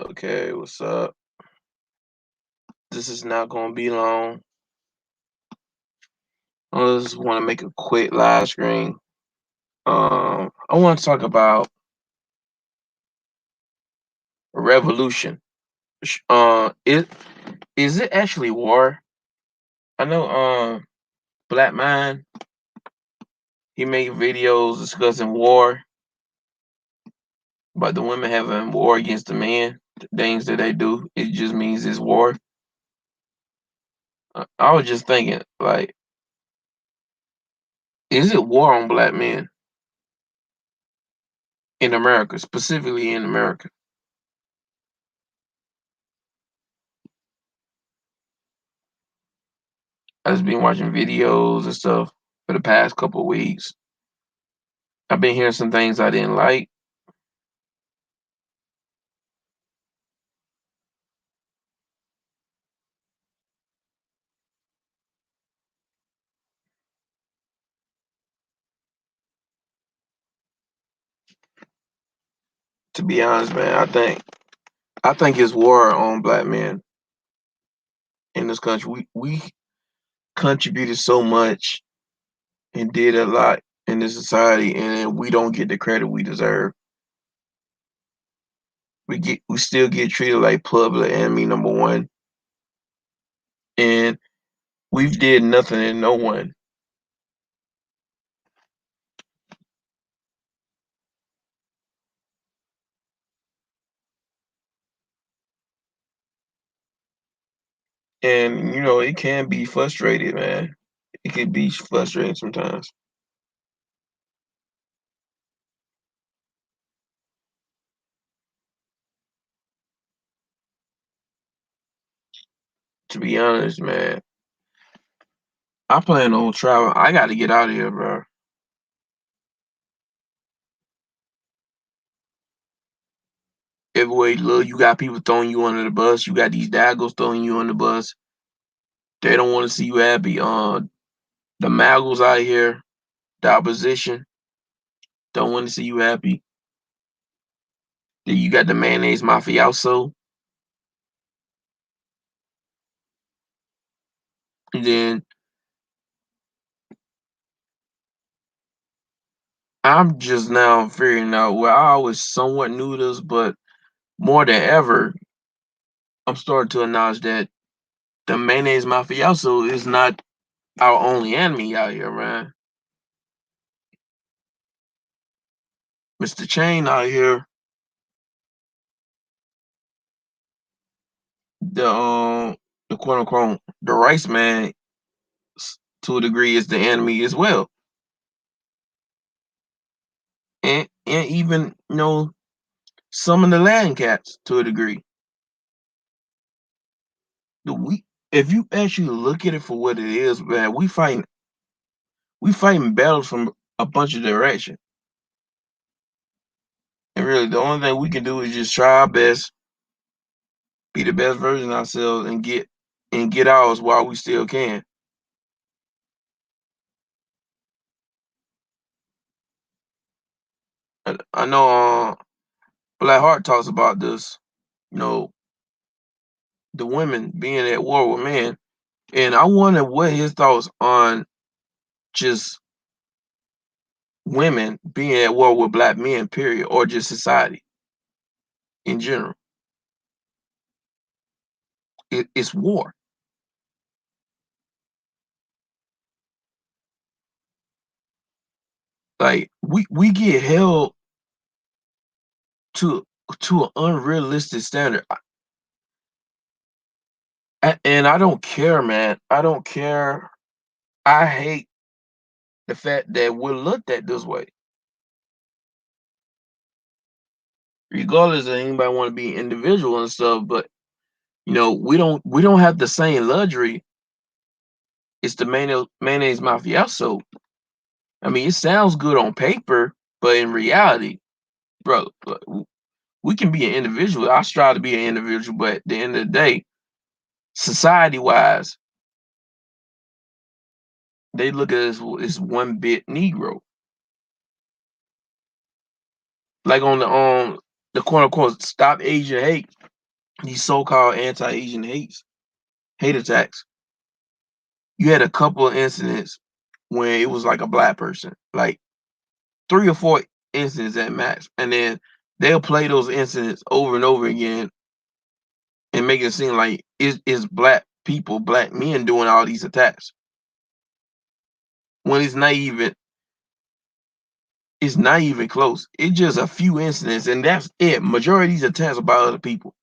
Okay, what's up? This is not gonna be long. I just want to make a quick live screen. I want to talk about revolution. It is it actually war? I know. Black man, he made videos discussing war, but the women having war against the men. The things that they do, it just means it's war. I was just thinking, like, is it war on black men in America, specifically in America? I just been watching videos and stuff for the past couple of weeks. I've been hearing some things I didn't like. To be honest, man, I think it's war on black men in this country. We contributed so much and did a lot in this society, and we don't get the credit we deserve. We still get treated like public enemy number one, and we've did nothing and no one. And it can be frustrated, man. It can be frustrating sometimes. To be honest, man, I plan on travel. I got to get out of here, bro. Everywhere you look, you got people throwing you under the bus. You got these daggos throwing you on the bus. They don't want to see you happy. The magos out here, the opposition, don't want to see you happy. Then you got the mayonnaise mafia also. And then I'm just now figuring out where I always somewhat knew this, but more than ever, I'm starting to acknowledge that the mayonnaise mafioso is not our only enemy out here, man. Mr. Chain out here, the the quote unquote the rice man to a degree is the enemy as well. And even some of the land cats to a degree. The we If you actually look at it for what it is, man, we fighting battles from a bunch of direction. And really the only thing we can do is just try our best, be the best version of ourselves and get ours while we still can. I know Black Heart talks about this, you know, the women being at war with men. And I wonder what his thoughts on just women being at war with black men, period, or just society in general. It's war. Like we get held to an unrealistic standard. And I don't care, man. I don't care. I hate the fact that we're looked at this way. Regardless of anybody want to be individual and stuff, but we don't have the same luxury. It's the mayonnaise mafioso. I mean, it sounds good on paper, but in reality, bro, look, we can be an individual. I strive to be an individual, but at the end of the day, society wise, they look at us as one bit Negro. Like on the quote unquote stop Asian hate. these so-called anti-Asian hate attacks, you had a couple of incidents when it was like a black person, like 3 or 4 incidents at max, and then they'll play those incidents over and over again and make it seem like it's black people, black men doing all these attacks when it's not even close. It's just a few incidents, and that's it. Majority of these attacks about other people,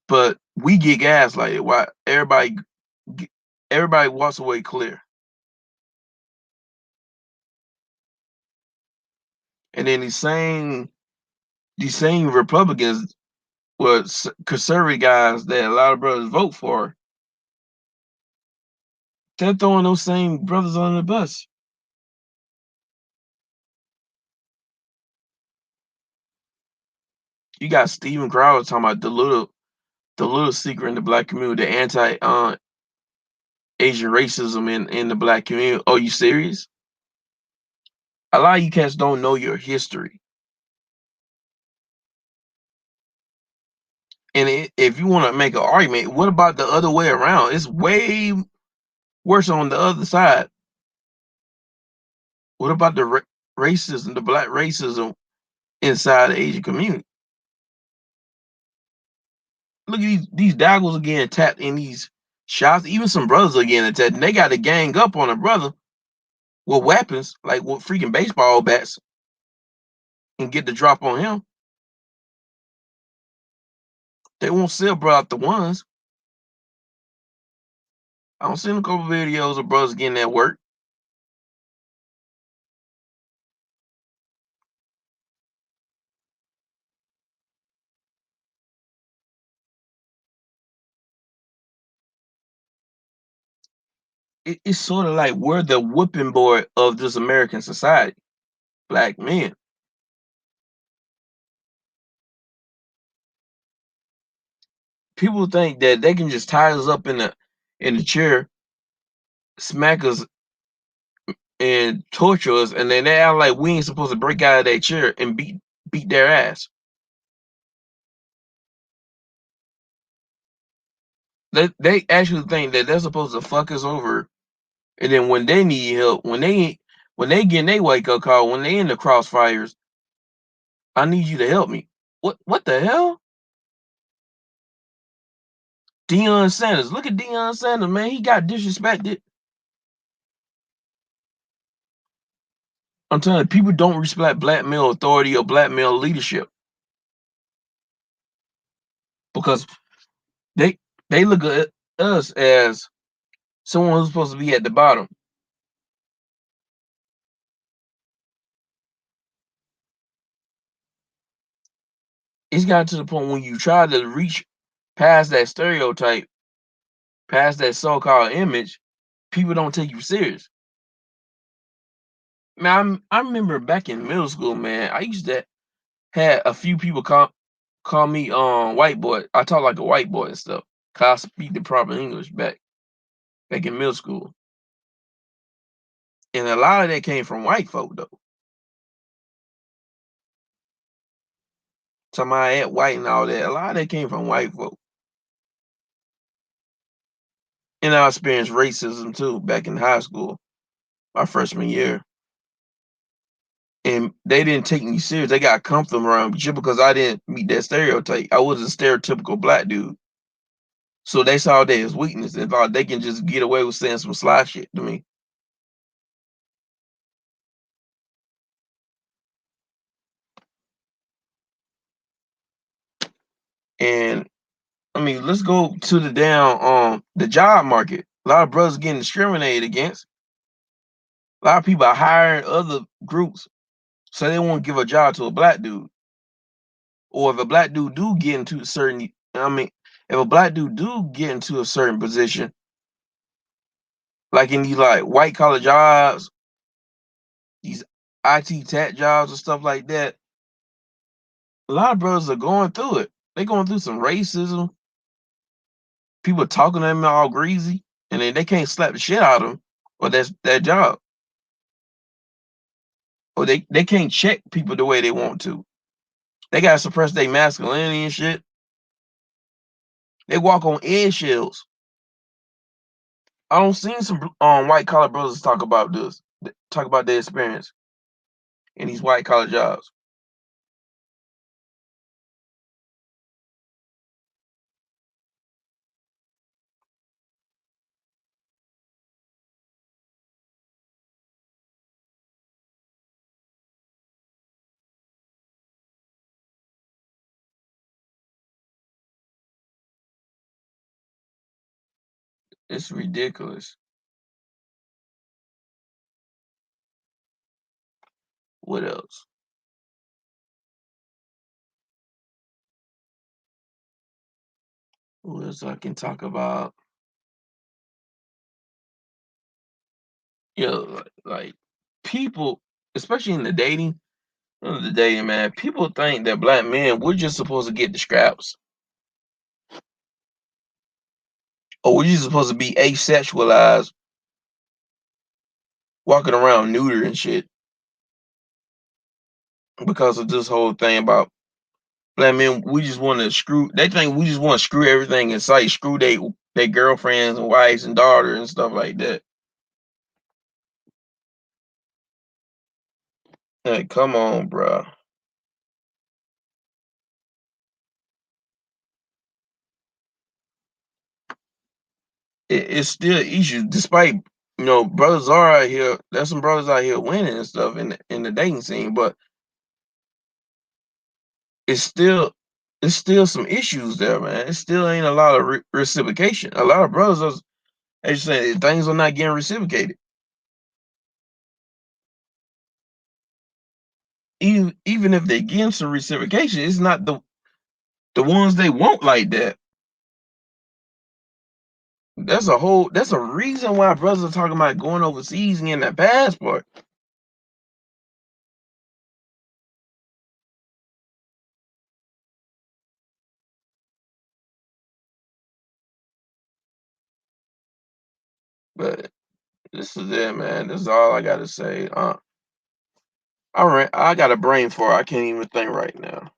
but we get gaslighted. Why everybody walks away clear, and then these same Republicans was conservative guys that a lot of brothers vote for. They're throwing those same brothers on the bus. You got Steven Crowder talking about the little secret in the black community, the anti Asian racism in the black community. Oh, you serious? A lot of you cats don't know your history. And if you want to make an argument, what about the other way around? It's way worse on the other side. What about the racism, the black racism inside the Asian community? Look at these daggles are getting tapped in these shots. Even some brothers are getting attacked. And they got to gang up on a brother with weapons, like with freaking baseball bats, and get the drop on him. They won't sell bro out the ones. I don't see a couple videos of brothers getting that work. It's sort of like we're the whipping boy of this American society, black men. People think that they can just tie us up in the chair, smack us, and torture us, and then they act like we ain't supposed to break out of that chair and beat their ass. They actually think that they're supposed to fuck us over, and then when they need help, when they get their wake up call, when they in the crossfires, I need you to help me. What the hell? Deion Sanders. Look at Deion Sanders, man. He got disrespected. I'm telling you, people don't respect black male authority or black male leadership because they they look at us as someone who's supposed to be at the bottom. It's gotten to the point when you try to reach past that stereotype, past that so-called image, people don't take you serious. Man, I remember back in middle school, man, I used to had a few people call me white boy. I talk like a white boy and stuff. Cause I speak the proper English back in middle school. And a lot of that came from white folk though. Somebody at white and all that. A lot of that came from white folk. And I experienced racism too back in high school, my freshman year. And they didn't take me serious. They got comfortable around me just because I didn't meet that stereotype. I was a stereotypical black dude. So they saw that as weakness and thought they can just get away with saying some sly shit to me. And I mean, let's go to the job market. A lot of brothers getting discriminated against. A lot of people are hiring other groups so they won't give a job to a black dude. Or if a black dude do get into a certain I mean, if a black dude do get into a certain position, like in these like white collar jobs, these IT tech jobs and stuff like that, a lot of brothers are going through it. They're going through some racism, people talking to them all greasy, and then they can't slap the shit out of them, or that's their job. Or they can't check people the way they want to. They gotta suppress their masculinity and shit. They walk on eggshells. I don't seen some white collar brothers talk about this, talk about their experience in these white collar jobs. It's ridiculous. What else? What else I can talk about? Like people, especially in the dating, man, people think that black men we're just supposed to get the scraps, or we're just supposed to be asexualized, walking around neuter and shit, because of this whole thing about black men. We just want to screw. They think we just want to screw everything in sight, screw they girlfriends and wives and daughters and stuff like that. Like, come on, bro. It's still issues, despite brothers are out here. There's some brothers out here winning and stuff in the dating scene, but it's still it's still some issues there, man. It still ain't a lot of reciprocation. A lot of brothers are, as you say, things are not getting reciprocated. Even if they give some reciprocation, it's not the ones they want like that. That's a reason why brothers are talking about going overseas and getting that passport. But this is it, man. This is all I gotta say. I got a brain for it. I can't even think right now.